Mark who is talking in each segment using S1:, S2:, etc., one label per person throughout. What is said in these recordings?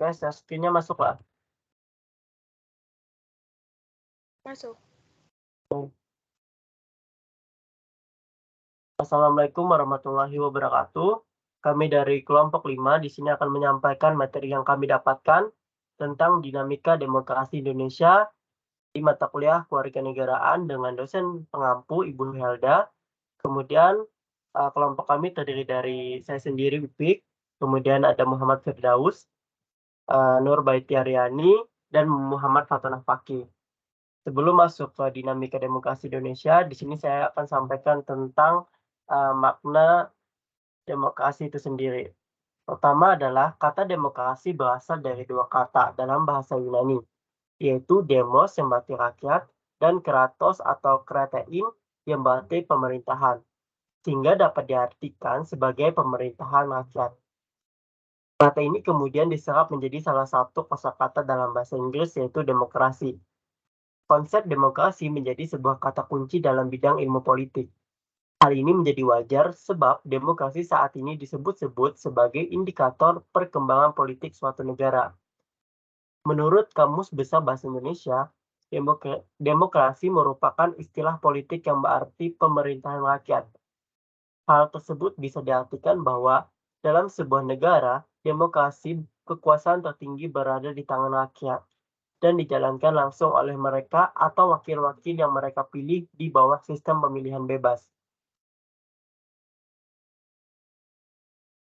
S1: Share screen-nya masuk lah.
S2: Masuk.
S1: Assalamualaikum warahmatullahi wabarakatuh. Kami dari kelompok 5 di sini akan menyampaikan materi yang kami dapatkan tentang dinamika demokrasi Indonesia di mata kuliah kewarganegaraan dengan dosen pengampu Ibu Helda. Kemudian kelompok kami terdiri dari saya sendiri Upik, kemudian ada Muhammad Firdaus, Nur Baiti Aryani, dan Muhammad Fatonah Fakih. Sebelum masuk ke dinamika demokrasi Indonesia, di sini saya akan sampaikan tentang makna demokrasi itu sendiri. Pertama adalah kata demokrasi berasal dari dua kata dalam bahasa Yunani, yaitu demos yang berarti rakyat dan kratos atau kratein yang berarti pemerintahan, sehingga dapat diartikan sebagai pemerintahan rakyat. Kata ini kemudian diserap menjadi salah satu kosakata dalam bahasa Inggris, yaitu demokrasi. Konsep demokrasi menjadi sebuah kata kunci dalam bidang ilmu politik. Hal ini menjadi wajar sebab demokrasi saat ini disebut-sebut sebagai indikator perkembangan politik suatu negara. Menurut Kamus Besar Bahasa Indonesia, demokrasi merupakan istilah politik yang berarti pemerintahan rakyat. Hal tersebut bisa diartikan bahwa dalam sebuah negara, demokrasi kekuasaan tertinggi berada di tangan rakyat dan dijalankan langsung oleh mereka atau wakil-wakil yang mereka pilih di bawah sistem pemilihan bebas.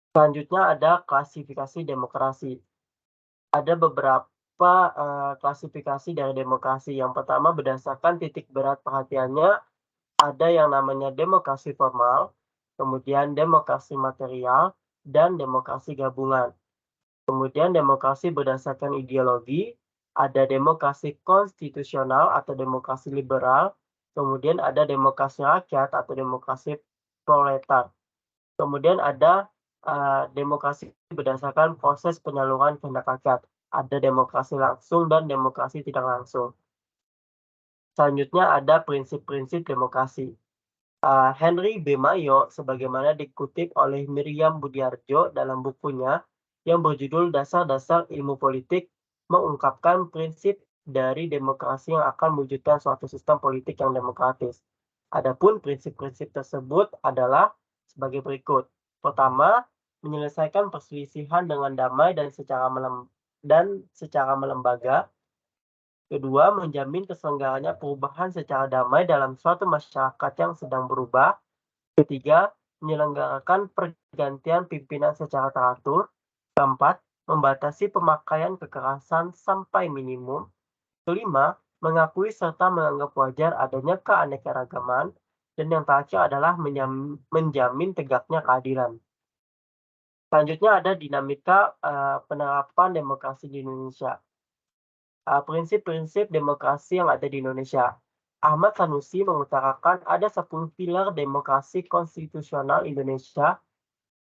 S1: Selanjutnya ada klasifikasi demokrasi. Ada beberapa klasifikasi dari demokrasi. Yang pertama berdasarkan titik berat perhatiannya, ada yang namanya demokrasi formal, kemudian demokrasi material, dan demokrasi gabungan. Kemudian demokrasi berdasarkan ideologi, ada demokrasi konstitusional atau demokrasi liberal, kemudian ada demokrasi rakyat atau demokrasi proletar. Kemudian ada demokrasi berdasarkan proses penyaluran kehendak rakyat. Ada demokrasi langsung dan demokrasi tidak langsung. Selanjutnya ada prinsip-prinsip demokrasi. Henry B. Mayo, sebagaimana dikutip oleh Miriam Budiarjo dalam bukunya yang berjudul Dasar-Dasar Ilmu Politik, mengungkapkan prinsip dari demokrasi yang akan mewujudkan suatu sistem politik yang demokratis. Adapun prinsip-prinsip tersebut adalah sebagai berikut. Pertama, menyelesaikan perselisihan dengan damai dan secara melembaga. Kedua, menjamin keselenggaranya perubahan secara damai dalam suatu masyarakat yang sedang berubah. Ketiga, menyelenggarakan pergantian pimpinan secara teratur. Keempat, membatasi pemakaian kekerasan sampai minimum. Kelima, mengakui serta menganggap wajar adanya keanekaragaman. Dan yang terakhir adalah menjamin tegaknya keadilan. Selanjutnya ada dinamika penerapan demokrasi di Indonesia. Prinsip-prinsip demokrasi yang ada di Indonesia. Ahmad Sanusi mengutarakan ada 10 pilar demokrasi konstitusional Indonesia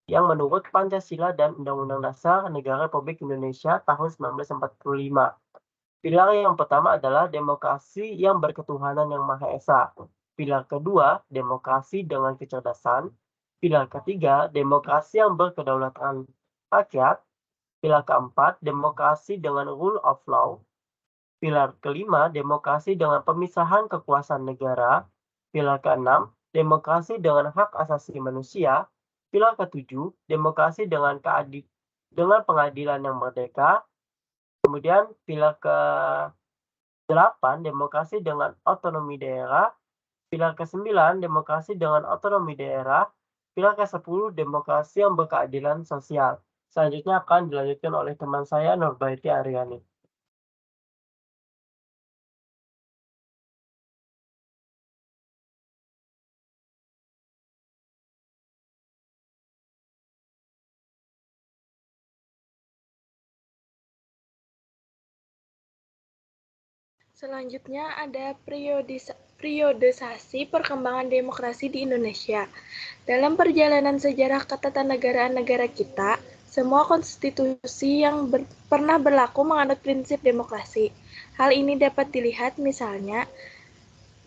S1: yang menurut Pancasila dan Undang-Undang Dasar Negara Republik Indonesia tahun 1945. Pilar yang pertama adalah demokrasi yang berketuhanan yang Maha Esa. Pilar kedua, demokrasi dengan kecerdasan. Pilar ketiga, demokrasi yang berkedaulatan rakyat. Pilar keempat, demokrasi dengan rule of law. Pilar kelima, demokrasi dengan pemisahan kekuasaan negara. Pilar keenam, demokrasi dengan hak asasi manusia. Pilar ketujuh, demokrasi dengan pengadilan yang merdeka. Kemudian pilar ke-8, demokrasi dengan otonomi daerah. Pilar ke-9, demokrasi dengan otonomi daerah. Pilar ke-10, demokrasi yang berkeadilan sosial. Selanjutnya akan dilanjutkan oleh teman saya, Nurbaiti Aryani.
S2: Selanjutnya ada periodisasi perkembangan demokrasi di Indonesia. Dalam perjalanan sejarah ketatanegaraan negara kita, semua konstitusi yang pernah berlaku menganut prinsip demokrasi. Hal ini dapat dilihat misalnya,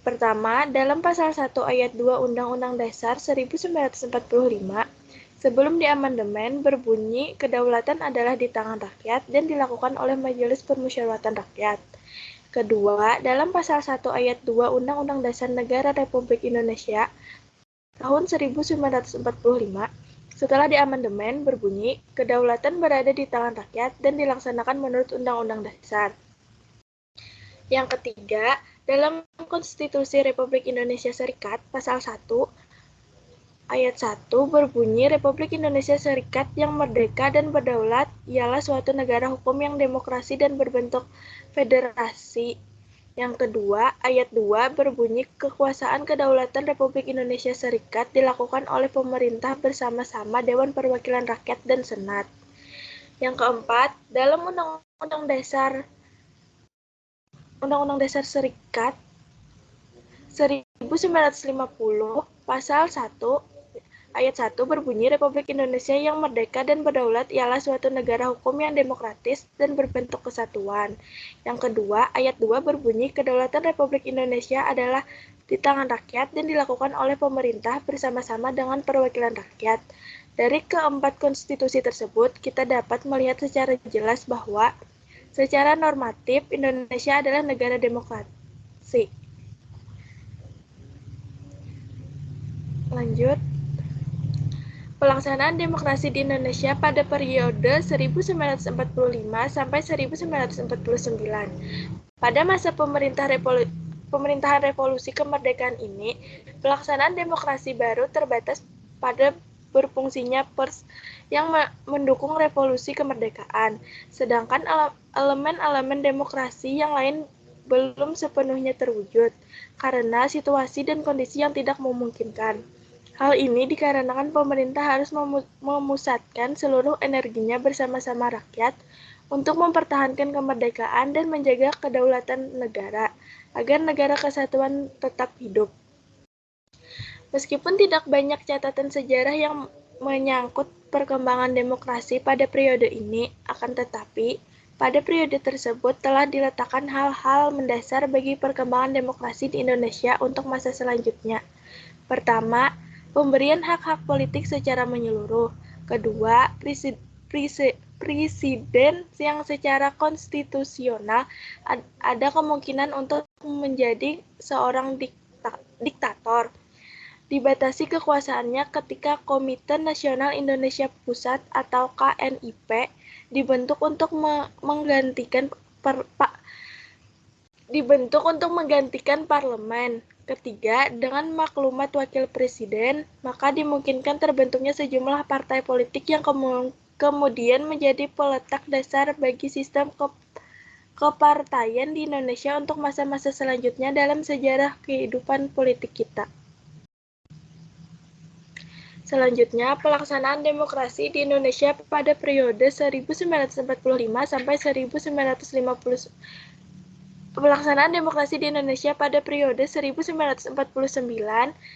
S2: pertama, dalam pasal 1 ayat 2 Undang-Undang Dasar 1945, Sebelum diamandemen berbunyi kedaulatan adalah di tangan rakyat dan dilakukan oleh Majelis Permusyawaratan Rakyat. Kedua, dalam pasal 1 ayat 2 Undang-Undang Dasar Negara Republik Indonesia tahun 1945, setelah diamandemen berbunyi, kedaulatan berada di tangan rakyat dan dilaksanakan menurut Undang-Undang Dasar. Yang ketiga, dalam Konstitusi Republik Indonesia Serikat pasal 1 ayat 1 berbunyi Republik Indonesia Serikat yang merdeka dan berdaulat ialah suatu negara hukum yang demokrasi dan berbentuk federasi. Yang kedua, ayat 2 berbunyi kekuasaan kedaulatan Republik Indonesia Serikat dilakukan oleh pemerintah bersama-sama Dewan Perwakilan Rakyat dan Senat. Yang keempat, dalam Undang-Undang Dasar Serikat 1950 pasal 1 ayat 1 berbunyi Republik Indonesia yang merdeka dan berdaulat ialah suatu negara hukum yang demokratis dan berbentuk kesatuan. Yang kedua, ayat 2 berbunyi kedaulatan Republik Indonesia adalah di tangan rakyat dan dilakukan oleh pemerintah bersama-sama dengan perwakilan rakyat. Dari keempat konstitusi tersebut, kita dapat melihat secara jelas bahwa secara normatif Indonesia adalah negara demokrasi. Lanjut. Pelaksanaan demokrasi di Indonesia pada periode 1945 sampai 1949. Pada masa pemerintahan revolusi kemerdekaan ini, pelaksanaan demokrasi baru terbatas pada berfungsinya pers yang mendukung revolusi kemerdekaan, sedangkan elemen-elemen demokrasi yang lain belum sepenuhnya terwujud karena situasi dan kondisi yang tidak memungkinkan. Hal ini dikarenakan pemerintah harus memusatkan seluruh energinya bersama-sama rakyat untuk mempertahankan kemerdekaan dan menjaga kedaulatan negara, agar negara kesatuan tetap hidup. Meskipun tidak banyak catatan sejarah yang menyangkut perkembangan demokrasi pada periode ini, akan tetapi pada periode tersebut telah diletakkan hal-hal mendasar bagi perkembangan demokrasi di Indonesia untuk masa selanjutnya. Pertama, pemberian hak-hak politik secara menyeluruh. Kedua, presiden yang secara konstitusional ada kemungkinan untuk menjadi seorang diktator. Dibatasi kekuasaannya ketika Komite Nasional Indonesia Pusat atau KNIP dibentuk untuk menggantikan parlemen. Ketiga, dengan maklumat wakil presiden, maka dimungkinkan terbentuknya sejumlah partai politik yang kemudian menjadi peletak dasar bagi sistem kepartaian di Indonesia untuk masa-masa selanjutnya dalam sejarah kehidupan politik kita. Selanjutnya, pelaksanaan demokrasi di Indonesia pada periode 1945 sampai 1950. Pelaksanaan demokrasi di Indonesia pada periode 1949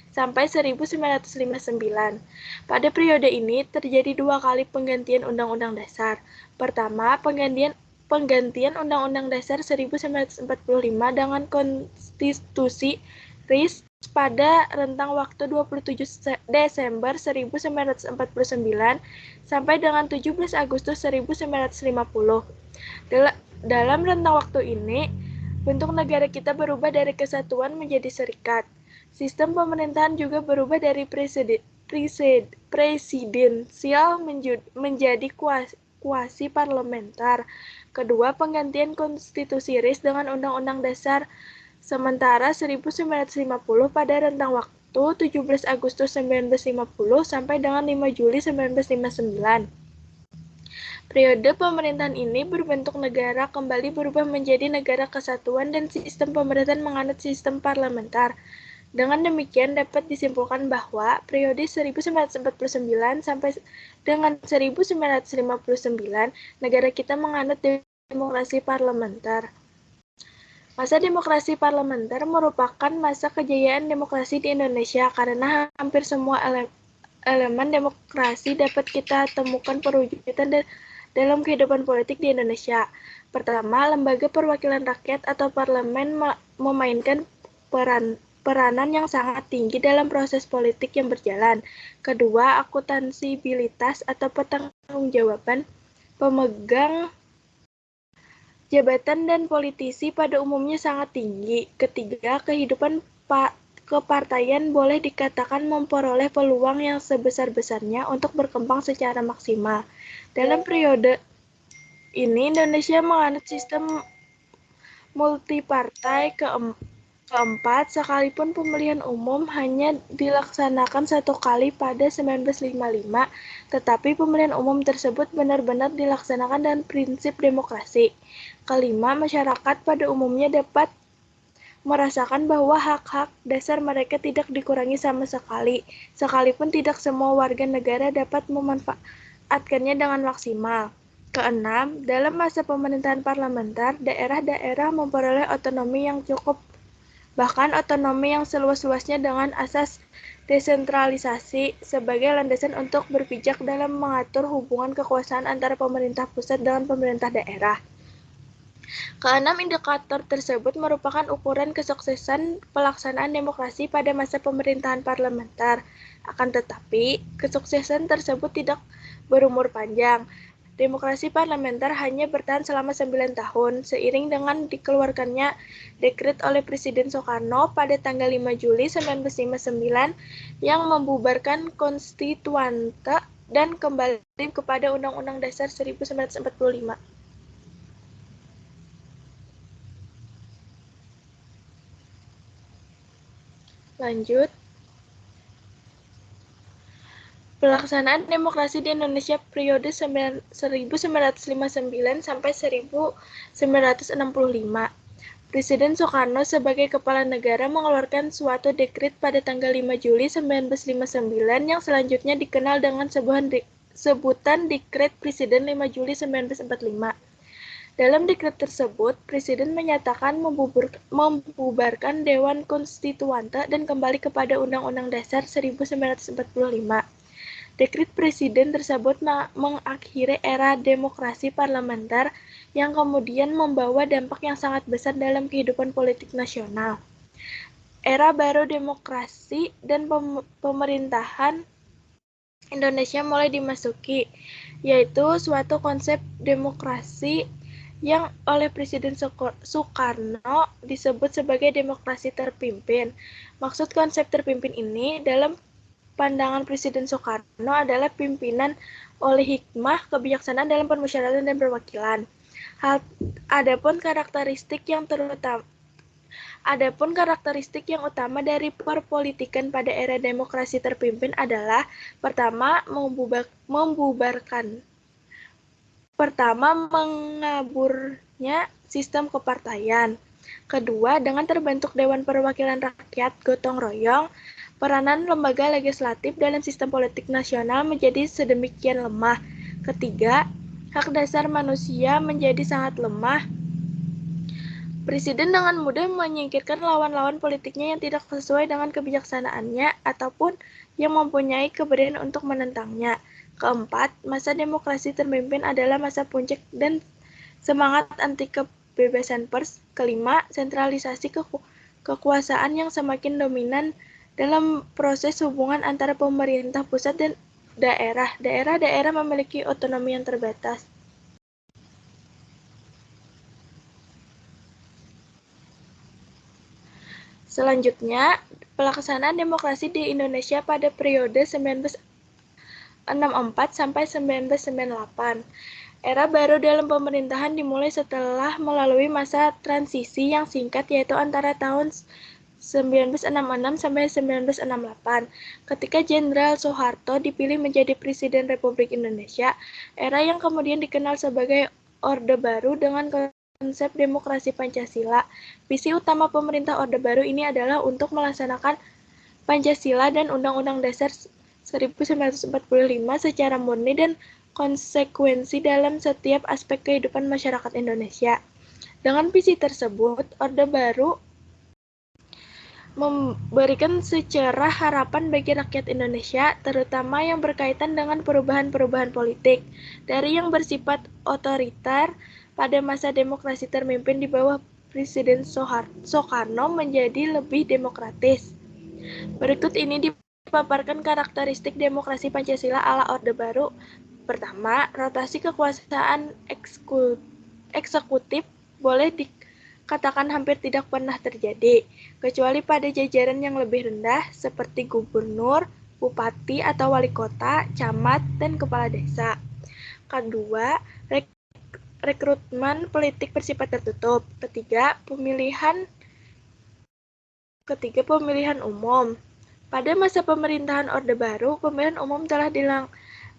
S2: sampai 1959. Pada periode ini terjadi 2 kali penggantian Undang-Undang Dasar. Pertama, penggantian Undang-Undang Dasar 1945 dengan Konstitusi RIS pada rentang waktu 27 Desember 1949 sampai dengan 17 Agustus 1950. Dalam rentang waktu ini, bentuk negara kita berubah dari kesatuan menjadi serikat. Sistem pemerintahan juga berubah dari presidensial menjadi kuasi parlementer. Kedua, penggantian konstitusi RIS dengan Undang-Undang Dasar sementara 1950 pada rentang waktu 17 Agustus 1950 sampai dengan 5 Juli 1959. Periode pemerintahan ini berbentuk negara kembali berubah menjadi negara kesatuan dan sistem pemerintahan menganut sistem parlementer. Dengan demikian dapat disimpulkan bahwa periode 1949 sampai dengan 1959 negara kita menganut demokrasi parlementer. Masa demokrasi parlementer merupakan masa kejayaan demokrasi di Indonesia karena hampir semua elemen demokrasi dapat kita temukan perwujudan dalam kehidupan politik di Indonesia. Pertama, lembaga perwakilan rakyat atau parlemen memainkan peran peranan yang sangat tinggi dalam proses politik yang berjalan. Kedua, akuntansibilitas atau pertanggungjawaban pemegang jabatan dan politisi pada umumnya sangat tinggi. Ketiga, kehidupan kepartaian boleh dikatakan memperoleh peluang yang sebesar-besarnya untuk berkembang secara maksimal. Dalam periode ini, Indonesia menganut sistem multipartai. Keempat, sekalipun pemilihan umum hanya dilaksanakan satu kali pada 1955, tetapi pemilihan umum tersebut benar-benar dilaksanakan dengan prinsip demokrasi. Kelima, masyarakat pada umumnya dapat merasakan bahwa hak-hak dasar mereka tidak dikurangi sama sekali, sekalipun tidak semua warga negara dapat memanfaatkannya dengan maksimal. Keenam, dalam masa pemerintahan parlementer, daerah-daerah memperoleh otonomi yang cukup, bahkan otonomi yang seluas-luasnya dengan asas desentralisasi sebagai landasan untuk berpijak dalam mengatur hubungan kekuasaan antara pemerintah pusat dengan pemerintah daerah. Keenam indikator tersebut merupakan ukuran kesuksesan pelaksanaan demokrasi pada masa pemerintahan parlementer. Akan tetapi, kesuksesan tersebut tidak berumur panjang. Demokrasi parlementer hanya bertahan selama 9 tahun, seiring dengan dikeluarkannya dekret oleh Presiden Soekarno pada tanggal 5 Juli 1959 yang membubarkan konstituante dan kembali kepada Undang-Undang Dasar 1945. Lanjut. Pelaksanaan demokrasi di Indonesia periode 1959 sampai 1965. Presiden Soekarno sebagai kepala negara mengeluarkan suatu dekret pada tanggal 5 Juli 1959 yang selanjutnya dikenal dengan sebutan Dekret Presiden 5 Juli 1945. Dalam dekret tersebut, Presiden menyatakan membubarkan Dewan Konstituante dan kembali kepada Undang-Undang Dasar 1945. Dekret Presiden tersebut mengakhiri era demokrasi parlementer yang kemudian membawa dampak yang sangat besar dalam kehidupan politik nasional. Era baru demokrasi dan pemerintahan Indonesia mulai dimasuki, yaitu suatu konsep demokrasi yang oleh Presiden Soekarno disebut sebagai demokrasi terpimpin. Maksud konsep terpimpin ini dalam pandangan Presiden Soekarno adalah pimpinan oleh hikmah, kebijaksanaan dalam permusyawaratan dan perwakilan. Adapun karakteristik yang utama dari perpolitikan pada era demokrasi terpimpin adalah pertama, mengaburnya sistem kepartaian. Kedua, dengan terbentuk Dewan Perwakilan Rakyat gotong royong, peranan lembaga legislatif dalam sistem politik nasional menjadi sedemikian lemah. Ketiga, hak dasar manusia menjadi sangat lemah. Presiden dengan mudah menyingkirkan lawan-lawan politiknya yang tidak sesuai dengan kebijaksanaannya ataupun yang mempunyai keberanian untuk menentangnya. Keempat, masa demokrasi terpimpin adalah masa puncak dan semangat anti kebebasan pers. Kelima, sentralisasi kekuasaan yang semakin dominan dalam proses hubungan antara pemerintah pusat dan daerah. Daerah-daerah memiliki otonomi yang terbatas. Selanjutnya, pelaksanaan demokrasi di Indonesia pada periode 1964 sampai 1998. Era baru dalam pemerintahan dimulai setelah melalui masa transisi yang singkat, yaitu antara tahun 1966 sampai 1968. Ketika Jenderal Soeharto dipilih menjadi Presiden Republik Indonesia, era yang kemudian dikenal sebagai Orde Baru dengan konsep demokrasi Pancasila. Visi utama pemerintah Orde Baru ini adalah untuk melaksanakan Pancasila dan Undang-Undang Dasar 1945 secara murni dan konsekuensi dalam setiap aspek kehidupan masyarakat Indonesia. Dengan visi tersebut, Orde Baru memberikan secerah harapan bagi rakyat Indonesia, terutama yang berkaitan dengan perubahan-perubahan politik, dari yang bersifat otoriter pada masa demokrasi terpimpin di bawah Presiden Soekarno menjadi lebih demokratis. Berikut ini dipaparkan karakteristik demokrasi Pancasila ala Orde Baru. Pertama, rotasi kekuasaan eksekutif boleh dikatakan hampir tidak pernah terjadi, kecuali pada jajaran yang lebih rendah seperti gubernur, bupati atau wali kota, camat, dan kepala desa. Kedua, rekrutmen politik bersifat tertutup. Ketiga, pemilihan umum. Pada masa pemerintahan Orde Baru, pemilihan umum telah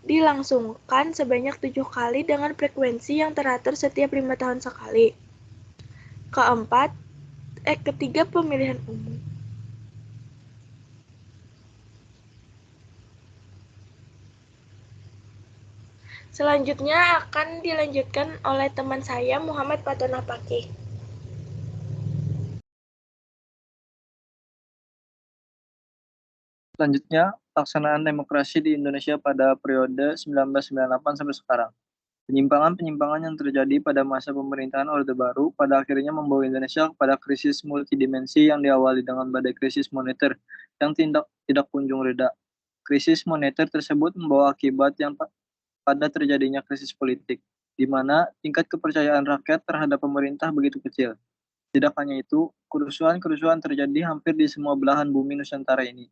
S2: dilangsungkan sebanyak 7 kali dengan frekuensi yang teratur setiap 5 tahun sekali. Ketiga, pemilihan umum. Selanjutnya akan dilanjutkan oleh teman saya, Muhammad Fatona Pakih.
S3: Selanjutnya, pelaksanaan demokrasi di Indonesia pada periode 1998 sampai sekarang. Penyimpangan-penyimpangan yang terjadi pada masa pemerintahan Orde Baru pada akhirnya membawa Indonesia kepada krisis multidimensi yang diawali dengan badai krisis moneter yang tidak kunjung reda. Krisis moneter tersebut membawa akibat yang pada terjadinya krisis politik, di mana tingkat kepercayaan rakyat terhadap pemerintah begitu kecil. Tidak hanya itu, kerusuhan-kerusuhan terjadi hampir di semua belahan bumi Nusantara ini.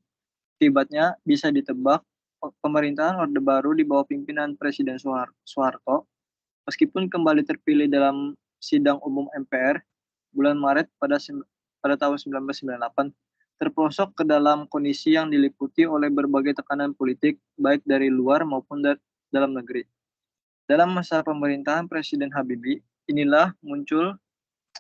S3: Akibatnya bisa ditebak, pemerintahan Orde Baru di bawah pimpinan Presiden Soeharto, meskipun kembali terpilih dalam sidang umum MPR bulan Maret pada tahun 1998, terperosok ke dalam kondisi yang diliputi oleh berbagai tekanan politik, baik dari luar maupun dalam negeri. Dalam masa pemerintahan Presiden Habibie, inilah muncul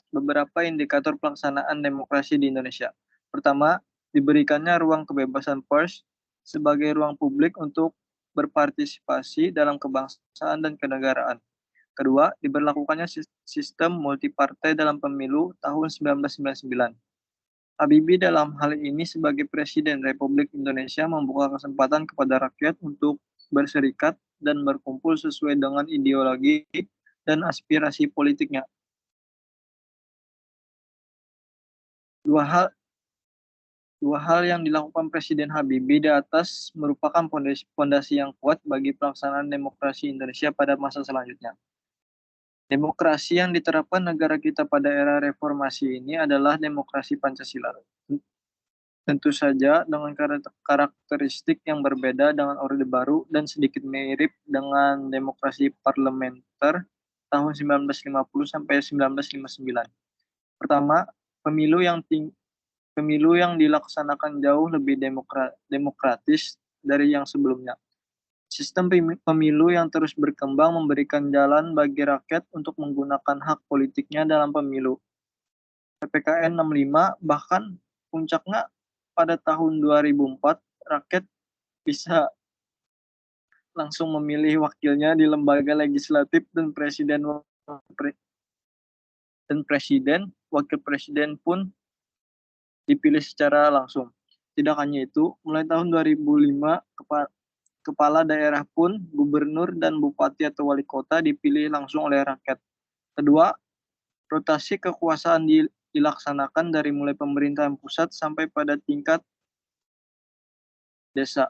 S3: beberapa indikator pelaksanaan demokrasi di Indonesia. Pertama, diberikannya ruang kebebasan pers sebagai ruang publik untuk berpartisipasi dalam kebangsaan dan kenegaraan. Kedua, diberlakukannya sistem multipartai dalam pemilu tahun 1999. Habibie dalam hal ini sebagai Presiden Republik Indonesia membuka kesempatan kepada rakyat untuk berserikat dan berkumpul sesuai dengan ideologi dan aspirasi politiknya. Dua hal yang dilakukan Presiden Habibie di atas merupakan fondasi yang kuat bagi pelaksanaan demokrasi Indonesia pada masa selanjutnya. Demokrasi yang diterapkan negara kita pada era reformasi ini adalah demokrasi Pancasila. Tentu saja dengan karakteristik yang berbeda dengan Orde Baru dan sedikit mirip dengan demokrasi parlementer tahun 1950 sampai 1959. Pertama, pemilu yang dilaksanakan jauh lebih demokratis dari yang sebelumnya. Sistem pemilu yang terus berkembang memberikan jalan bagi rakyat untuk menggunakan hak politiknya dalam pemilu. PPKN 65 bahkan puncaknya pada tahun 2004, rakyat bisa langsung memilih wakilnya di lembaga legislatif dan wakil presiden pun dipilih secara langsung. Tidak hanya itu, mulai tahun 2005, kepala daerah pun, gubernur dan bupati atau wali kota dipilih langsung oleh rakyat. Kedua, rotasi kekuasaan dilaksanakan dari mulai pemerintahan pusat sampai pada tingkat desa.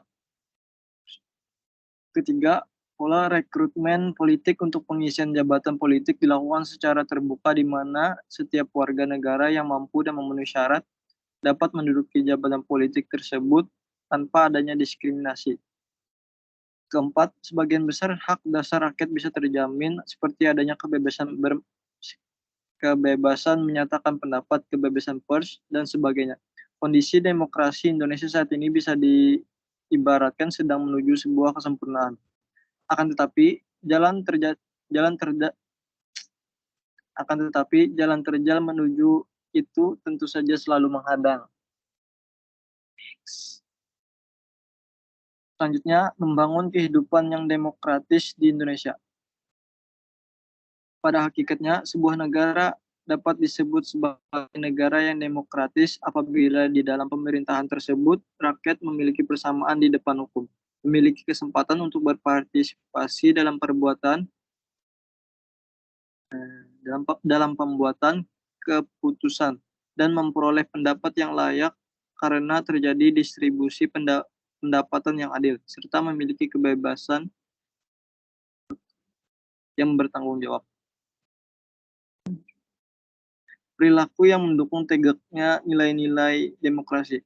S3: Ketiga, pola rekrutmen politik untuk pengisian jabatan politik dilakukan secara terbuka di mana setiap warga negara yang mampu dan memenuhi syarat dapat menduduki jabatan politik tersebut tanpa adanya diskriminasi. Keempat, sebagian besar hak dasar rakyat bisa terjamin seperti adanya kebebasan menyatakan pendapat, kebebasan pers, dan sebagainya. Kondisi demokrasi Indonesia saat ini bisa diibaratkan sedang menuju sebuah kesempurnaan. Akan tetapi jalan terjal menuju itu tentu saja selalu menghadang. Selanjutnya, membangun kehidupan yang demokratis di Indonesia. Pada hakikatnya, sebuah negara dapat disebut sebagai negara yang demokratis apabila di dalam pemerintahan tersebut rakyat memiliki persamaan di depan hukum, memiliki kesempatan untuk berpartisipasi dalam pembuatan keputusan dan memperoleh pendapat yang layak karena terjadi distribusi pendapatan yang adil, serta memiliki kebebasan yang bertanggung jawab. Perilaku yang mendukung tegaknya nilai-nilai demokrasi.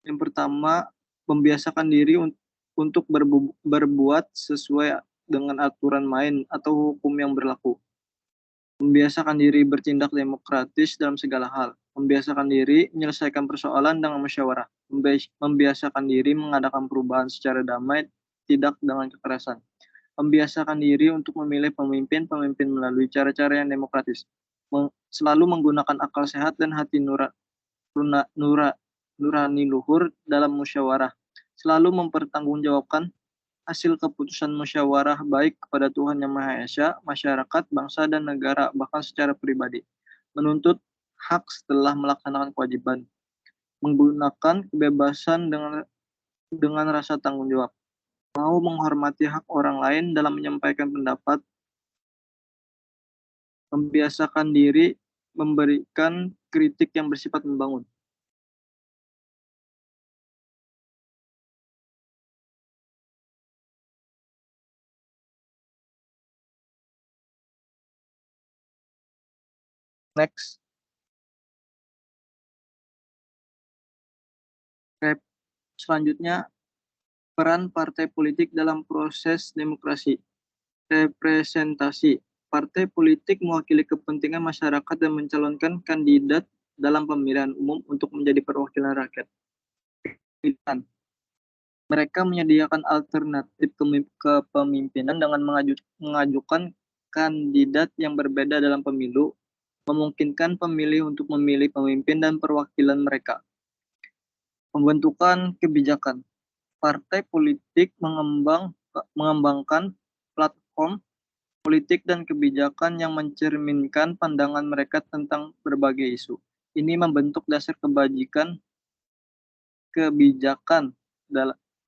S3: Yang pertama, membiasakan diri untuk berbuat sesuai dengan aturan main atau hukum yang berlaku. Membiasakan diri bertindak demokratis dalam segala hal. Membiasakan diri menyelesaikan persoalan dengan musyawarah. Membiasakan diri mengadakan perubahan secara damai, tidak dengan kekerasan. Membiasakan diri untuk memilih pemimpin melalui cara-cara yang demokratis. Selalu menggunakan akal sehat dan hati nurani luhur dalam musyawarah. Selalu mempertanggungjawabkan hasil keputusan musyawarah baik kepada Tuhan Yang Maha Esa, masyarakat, bangsa, dan negara, bahkan secara pribadi. Menuntut hak setelah melaksanakan kewajiban. Menggunakan kebebasan dengan rasa tanggung jawab. Mau menghormati hak orang lain dalam menyampaikan pendapat. Membiasakan diri memberikan kritik yang bersifat membangun. Next. Selanjutnya, peran partai politik dalam proses demokrasi. Representasi. Partai politik mewakili kepentingan masyarakat dan mencalonkan kandidat dalam pemilihan umum untuk menjadi perwakilan rakyat. Pilihan. Mereka menyediakan alternatif kepemimpinan dengan mengajukan kandidat yang berbeda dalam pemilu, memungkinkan pemilih untuk memilih pemimpin dan perwakilan mereka. Pembentukan kebijakan. Partai politik mengembangkan platform politik dan kebijakan yang mencerminkan pandangan mereka tentang berbagai isu. Ini membentuk dasar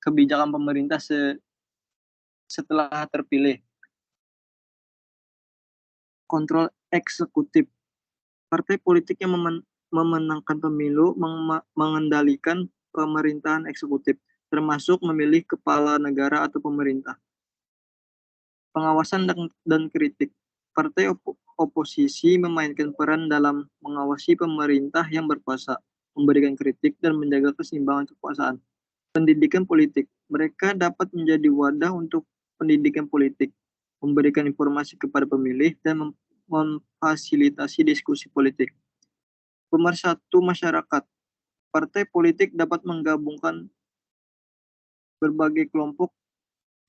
S3: kebijakan pemerintah setelah terpilih. Kontrol eksekutif. Partai politik yang memenangkan pemilu mengendalikan pemerintahan eksekutif, termasuk memilih kepala negara atau pemerintah. Pengawasan dan kritik. Partai oposisi memainkan peran dalam mengawasi pemerintah yang berkuasa, memberikan kritik, dan menjaga keseimbangan kekuasaan. Pendidikan politik. Mereka dapat menjadi wadah untuk pendidikan politik, memberikan informasi kepada pemilih, dan memfasilitasi diskusi politik. Pemersatu masyarakat. Partai politik dapat menggabungkan berbagai kelompok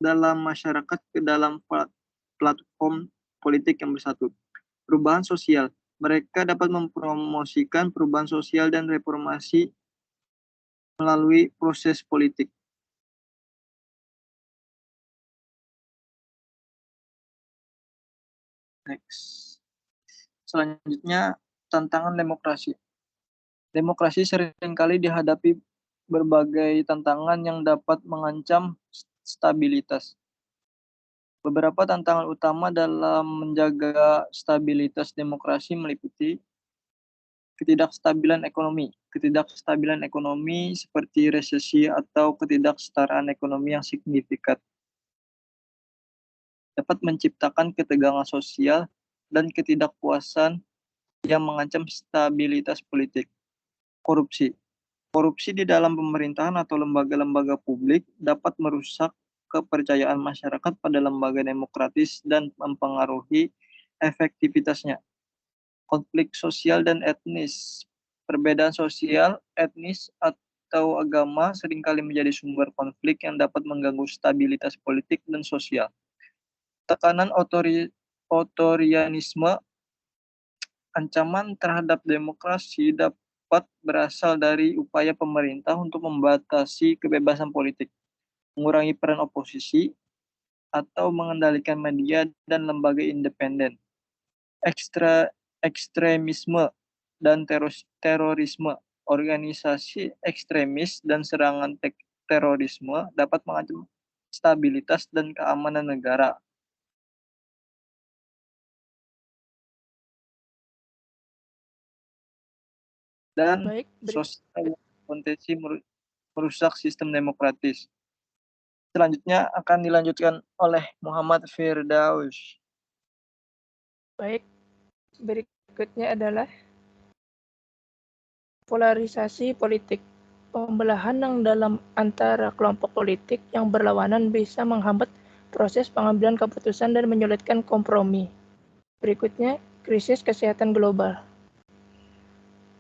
S3: dalam masyarakat ke dalam platform politik yang bersatu. Perubahan sosial. Mereka dapat mempromosikan perubahan sosial dan reformasi melalui proses politik. Next. Selanjutnya, tantangan demokrasi. Demokrasi seringkali dihadapi berbagai tantangan yang dapat mengancam stabilitas. Beberapa tantangan utama dalam menjaga stabilitas demokrasi meliputi ketidakstabilan ekonomi. Ketidakstabilan ekonomi seperti resesi atau ketidaksetaraan ekonomi yang signifikan dapat menciptakan ketegangan sosial dan ketidakpuasan yang mengancam stabilitas politik. Korupsi. Korupsi di dalam pemerintahan atau lembaga-lembaga publik dapat merusak kepercayaan masyarakat pada lembaga demokratis dan mempengaruhi efektivitasnya. Konflik sosial dan etnis. Perbedaan sosial, etnis, atau agama seringkali menjadi sumber konflik yang dapat mengganggu stabilitas politik dan sosial. Tekanan otorianisme. Ancaman terhadap demokrasi dapat berasal dari upaya pemerintah untuk membatasi kebebasan politik, mengurangi peran oposisi, atau mengendalikan media dan lembaga independen. Ekstremisme dan terorisme. Organisasi ekstremis dan serangan terorisme dapat mengancam stabilitas dan keamanan negara. dan
S2: Baik,
S3: sosial potensi merusak sistem demokratis. Selanjutnya akan dilanjutkan oleh Muhammad Firdaus.
S2: baik. Berikutnya adalah polarisasi politik. Pembelahan yang dalam antara kelompok politik yang berlawanan bisa menghambat proses pengambilan keputusan dan menyulitkan kompromi. Berikutnya, krisis kesehatan global.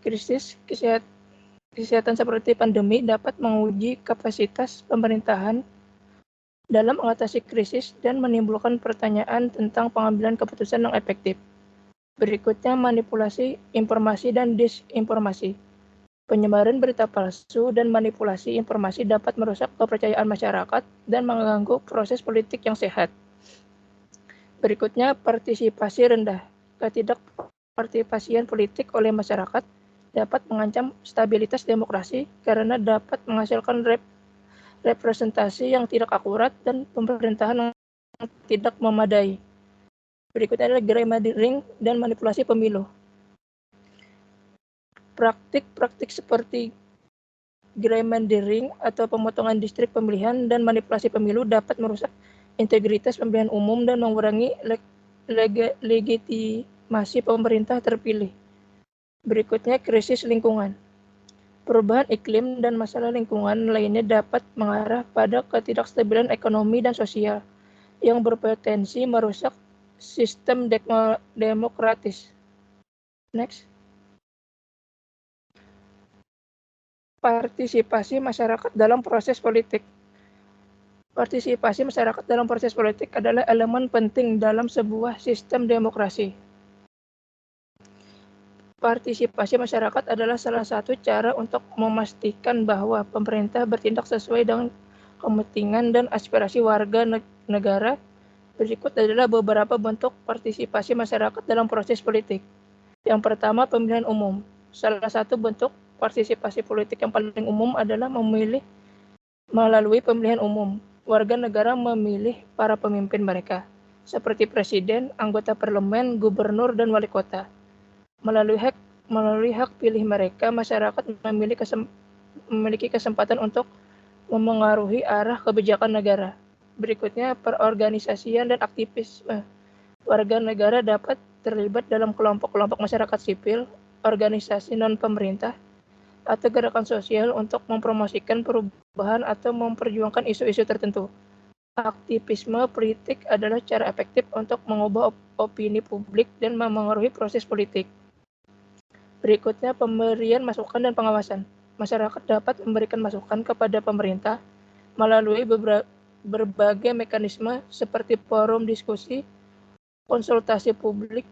S2: Krisis kesehatan seperti pandemi dapat menguji kapasitas pemerintahan dalam mengatasi krisis dan menimbulkan pertanyaan tentang pengambilan keputusan yang efektif. Berikutnya, manipulasi informasi dan disinformasi. Penyebaran berita palsu dan manipulasi informasi dapat merusak kepercayaan masyarakat dan mengganggu proses politik yang sehat. Berikutnya, partisipasi rendah. Ketidakpartisipasian politik oleh masyarakat dapat mengancam stabilitas demokrasi karena dapat menghasilkan representasi yang tidak akurat dan pemerintahan yang tidak memadai. Berikutnya adalah gerrymandering dan manipulasi pemilu. Praktik-praktik seperti gerrymandering atau pemotongan distrik pemilihan dan manipulasi pemilu dapat merusak integritas pemilihan umum dan mengurangi legitimasi pemerintah terpilih. Berikutnya, krisis lingkungan. Perubahan iklim dan masalah lingkungan lainnya dapat mengarah pada ketidakstabilan ekonomi dan sosial yang berpotensi merusak sistem demokratis. Next. Partisipasi masyarakat dalam proses politik. Partisipasi masyarakat dalam proses politik adalah elemen penting dalam sebuah sistem demokrasi. Partisipasi masyarakat adalah salah satu cara untuk memastikan bahwa pemerintah bertindak sesuai dengan kepentingan dan aspirasi warga negara. Berikut adalah beberapa bentuk partisipasi masyarakat dalam proses politik. Yang pertama, pemilihan umum. Salah satu bentuk partisipasi politik yang paling umum adalah memilih melalui pemilihan umum. Warga negara memilih para pemimpin mereka, seperti presiden, anggota parlemen, gubernur, dan wali kota. Melalui hak pilih mereka, masyarakat memiliki kesempatan untuk memengaruhi arah kebijakan negara. Berikutnya, perorganisasian dan aktivisme. Warga negara dapat terlibat dalam kelompok-kelompok masyarakat sipil, organisasi non-pemerintah, atau gerakan sosial untuk mempromosikan perubahan atau memperjuangkan isu-isu tertentu. Aktivisme politik adalah cara efektif untuk mengubah opini publik dan memengaruhi proses politik. Berikutnya, pemberian masukan dan pengawasan. Masyarakat dapat memberikan masukan kepada pemerintah melalui berbagai mekanisme seperti forum diskusi, konsultasi publik,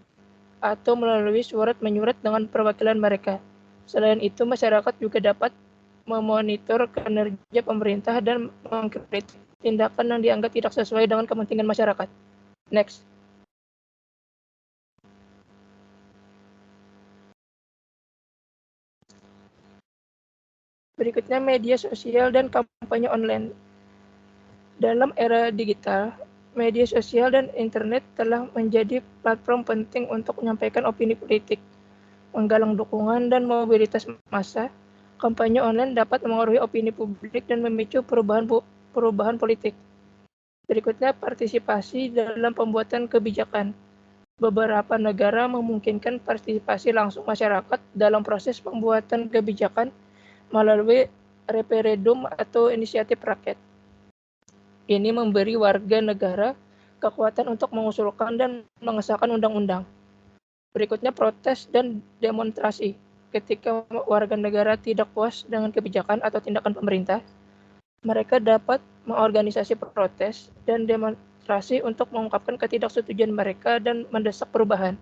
S2: atau melalui surat menyurat dengan perwakilan mereka. Selain itu, masyarakat juga dapat memonitor kinerja pemerintah dan mengkritik tindakan yang dianggap tidak sesuai dengan kepentingan masyarakat. Next. Berikutnya, media sosial dan kampanye online. Dalam era digital, media sosial dan internet telah menjadi platform penting untuk menyampaikan opini politik, menggalang dukungan dan mobilitas massa. Kampanye online dapat mengaruhi opini publik dan memicu perubahan politik. Berikutnya, partisipasi dalam pembuatan kebijakan. Beberapa negara memungkinkan partisipasi langsung masyarakat dalam proses pembuatan kebijakan melalui referendum atau inisiatif rakyat. Ini memberi warga negara kekuatan untuk mengusulkan dan mengesahkan undang-undang. Berikutnya, protes dan demonstrasi. Ketika warga negara tidak puas dengan kebijakan atau tindakan pemerintah, mereka dapat mengorganisasi protes dan demonstrasi untuk mengungkapkan ketidaksetujuan mereka dan mendesak perubahan.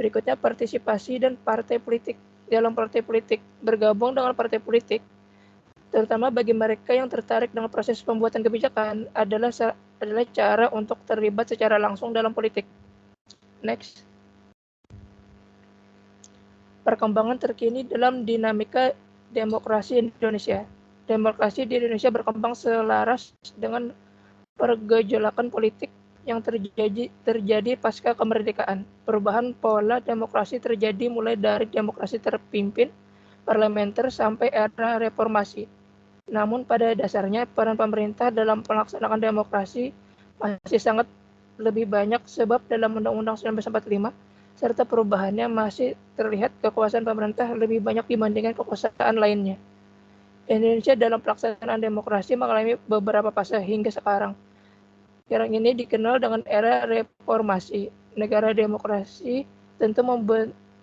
S2: Berikutnya, partisipasi dan partai politik. Dalam partai politik, bergabung dengan partai politik, terutama bagi mereka yang tertarik dengan proses pembuatan kebijakan, adalah cara untuk terlibat secara langsung dalam politik. Next. Perkembangan terkini dalam dinamika demokrasi Indonesia. Demokrasi di Indonesia berkembang selaras dengan pergejolakan politik yang terjadi pasca kemerdekaan. Perubahan pola demokrasi terjadi mulai dari demokrasi terpimpin
S4: parlementer sampai era reformasi. Namun pada dasarnya peran pemerintah dalam pelaksanaan demokrasi masih sangat lebih banyak sebab dalam Undang-Undang 1945 serta perubahannya masih terlihat kekuasaan pemerintah lebih banyak dibandingkan kekuasaan lainnya. Indonesia dalam pelaksanaan demokrasi mengalami beberapa fase hingga sekarang. Sekarang ini dikenal dengan era reformasi. Negara demokrasi tentu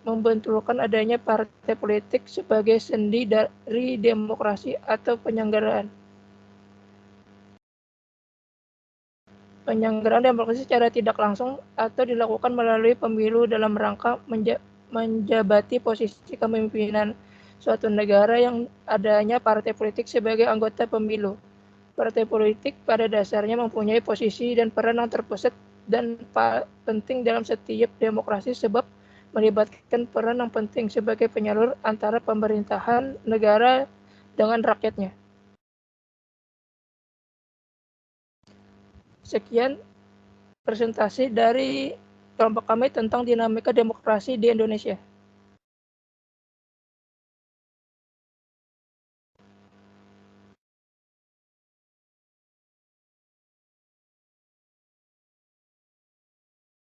S4: membenturkan adanya partai politik sebagai sendi dari demokrasi atau penyelenggaraan. Penyelenggaraan demokrasi secara tidak langsung atau dilakukan melalui pemilu dalam rangka menjabati posisi kepemimpinan suatu negara yang adanya partai politik sebagai anggota pemilu. Partai politik pada dasarnya mempunyai posisi dan peran yang terpusat dan penting dalam setiap demokrasi sebab melibatkan peran yang penting sebagai penyalur antara pemerintahan negara dengan rakyatnya. Sekian presentasi dari kelompok kami tentang dinamika demokrasi di Indonesia.